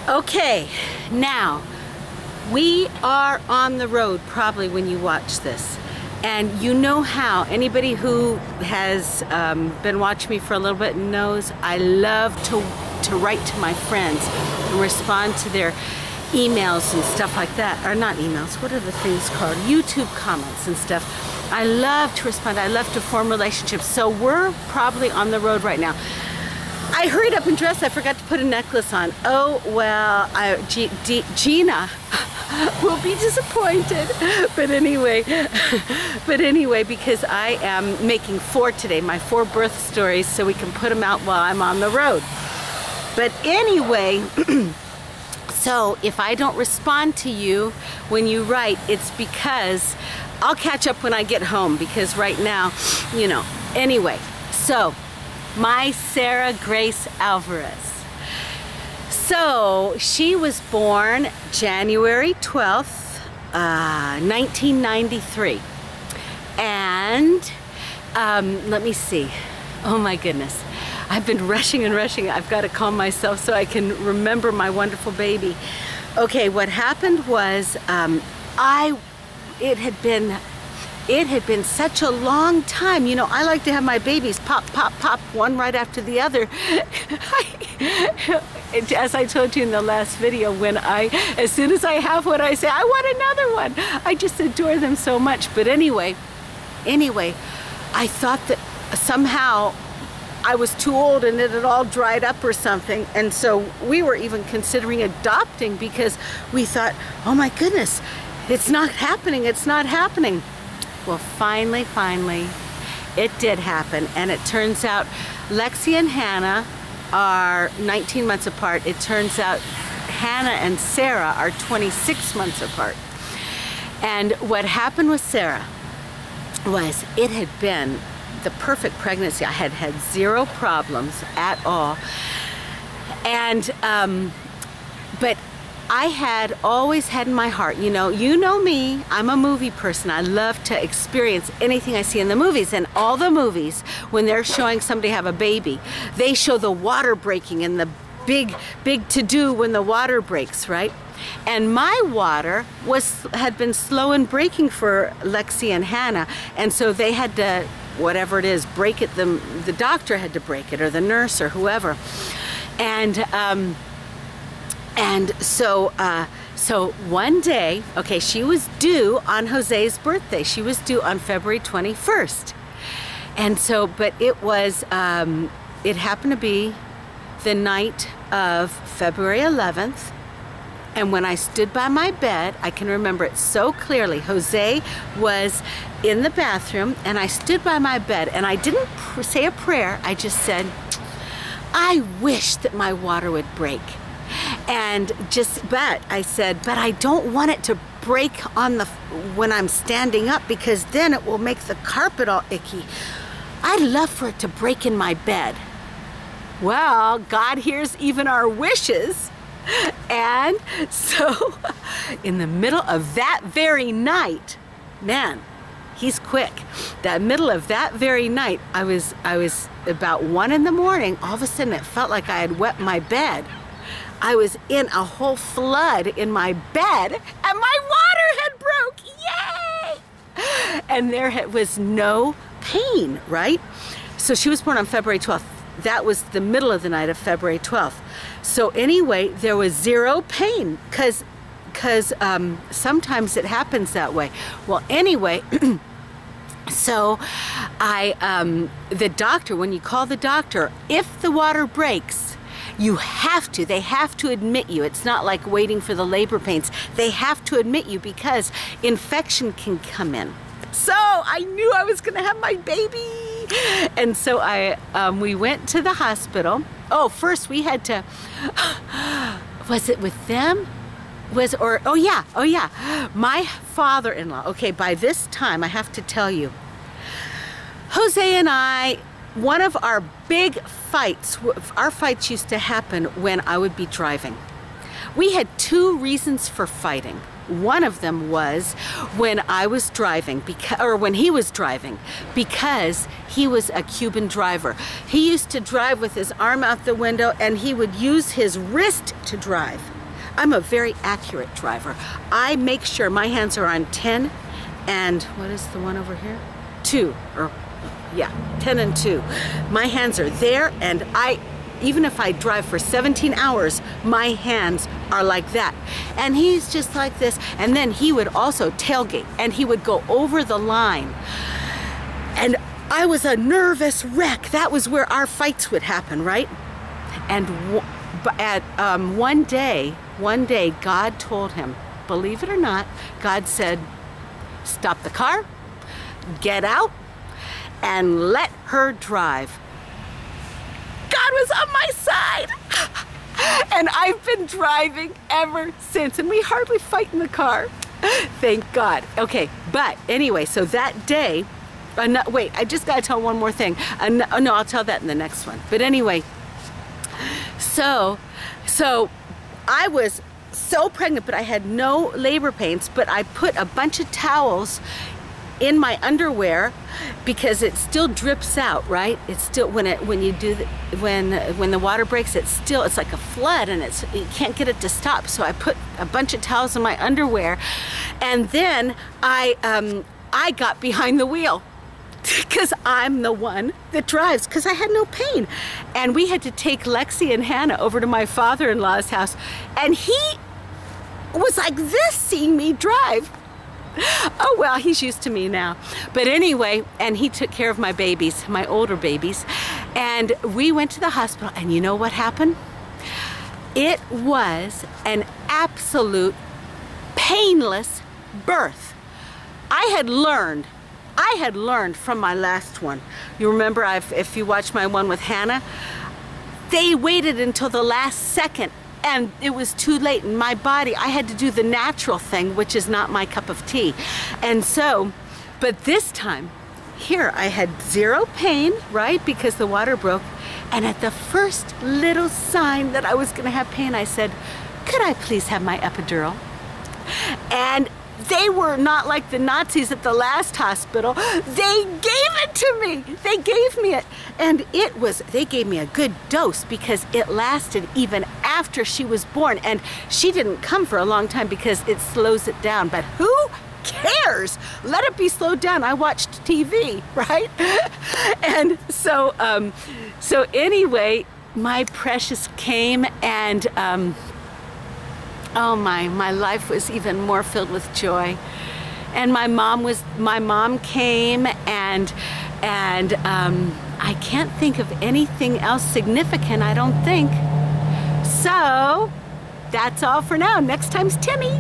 Okay, now we are on the road probably when you watch this. And you know how, anybody who has been watching me for a little bit knows I love to write to my friends and respond to their emails and stuff like that. Or not emails, what are the things called? YouTube comments and stuff. I love to respond, I love to form relationships. So we're probably on the road right now. I hurried up and dressed, I forgot to put a necklace on. Oh, well, Gina will be disappointed. But anyway, because I am making 4 today, my 4 birth stories, so we can put them out while I'm on the road. But anyway, so if I don't respond to you when you write, it's because I'll catch up when I get home, because right now, you know. Anyway, so my Sarah Grace Alvarez. So she was born January 12th, 1993. And let me see. Oh my goodness. I've been rushing and rushing. I've got to calm myself so I can remember my wonderful baby. Okay, what happened was it had been such a long time. You know, I like to have my babies pop, pop, pop, one right after the other. As I told you in the last video, as soon as I have one, I say, I want another one. I just adore them so much. But anyway, I thought that somehow I was too old and it had all dried up or something. And so we were even considering adopting, because we thought, oh my goodness, it's not happening, it's not happening. Well, finally, it did happen. And it turns out Lexi and Hannah are 19 months apart. It turns out Hannah and Sarah are 26 months apart. And what happened with Sarah was, it had been the perfect pregnancy. I had had 0 problems at all. And, but I had always had in my heart, you know me, I'm a movie person. I love to experience anything I see in the movies. And all the movies, when they're showing somebody have a baby, they show the water breaking and the big to-do when the water breaks, right? And my water had been slow in breaking for Lexi and Hannah. And so they had to, whatever it is, break it. The doctor had to break it, or the nurse, or whoever. And so one day, okay, she was due on Jose's birthday. She was due on February 21st. And so, but it was, it happened to be the night of February 11th. And when I stood by my bed, I can remember it so clearly. Jose was in the bathroom, and I stood by my bed, and I didn't say a prayer. I just said, I wish that my water would break. And but I said, but I don't want it to break when I'm standing up, because then it will make the carpet all icky. I'd love for it to break in my bed. Well, God hears even our wishes. And so in the middle of that very night, man, he's quick. That middle of that very night, I was about 1 in the morning, all of a sudden it felt like I had wet my bed. I was in a whole flood in my bed, and my water had broke, yay! And there was no pain, right? So she was born on February 12th. That was the middle of the night of February 12th. So anyway, there was 0 pain, because sometimes it happens that way. Well, anyway, so the doctor, when you call the doctor, if the water breaks, they have to admit you. It's not like waiting for the labor pains. They have to admit you, because infection can come in. So I knew I was gonna have my baby. And so we went to the hospital. Oh, first we had to, was it with them? Oh yeah, my father-in-law. Okay, by this time, I have to tell you, Jose and I, one of our big fights, our fights used to happen when I would be driving. We had 2 reasons for fighting. One of them was when I was driving, when he was driving, because he was a Cuban driver. He used to drive with his arm out the window, and he would use his wrist to drive. I'm a very accurate driver. I make sure my hands are on 10 and, what is the one over here? 2, or yeah, 10 and 2. My hands are there, and even if I drive for 17 hours, my hands are like that. And he's just like this. And then he would also tailgate, and he would go over the line. And I was a nervous wreck. That was where our fights would happen, right? And one day, God told him, believe it or not, God said, stop the car, get out, and let her drive. God was on my side. And I've been driving ever since, and we hardly fight in the car. Thank God. Okay, but anyway, so that day, wait, I just gotta tell one more thing. No, I'll tell that in the next one. But anyway, so I was so pregnant, but I had no labor pains, but I put a bunch of towels in my underwear because it still drips out, right? It's still, when the water breaks, it's like a flood, and you can't get it to stop. So I put a bunch of towels in my underwear, and then I got behind the wheel because I'm the one that drives, because I had no pain. And we had to take Lexi and Hannah over to my father-in-law's house, and he was like this seeing me drive. Oh, well, he's used to me now. But anyway, and he took care of my babies, my older babies. And we went to the hospital, and you know what happened? It was an absolute painless birth. I had learned from my last one. You remember, if you watch my one with Hannah, they waited until the last second, and it was too late in my body. I had to do the natural thing, which is not my cup of tea. And so, but this time, here I had zero pain, right? Because the water broke. And at the first little sign that I was gonna have pain, I said, could I please have my epidural? And they were not like the Nazis at the last hospital. They gave it to me. They gave me it. And they gave me a good dose because it lasted even after she was born. And she didn't come for a long time because it slows it down. But who cares? Let it be slowed down. I watched TV, right? And so anyway, my precious came, and oh my life was even more filled with joy. And my mom came, and I can't think of anything else significant, I don't think. So that's all for now. Next time's Timmy.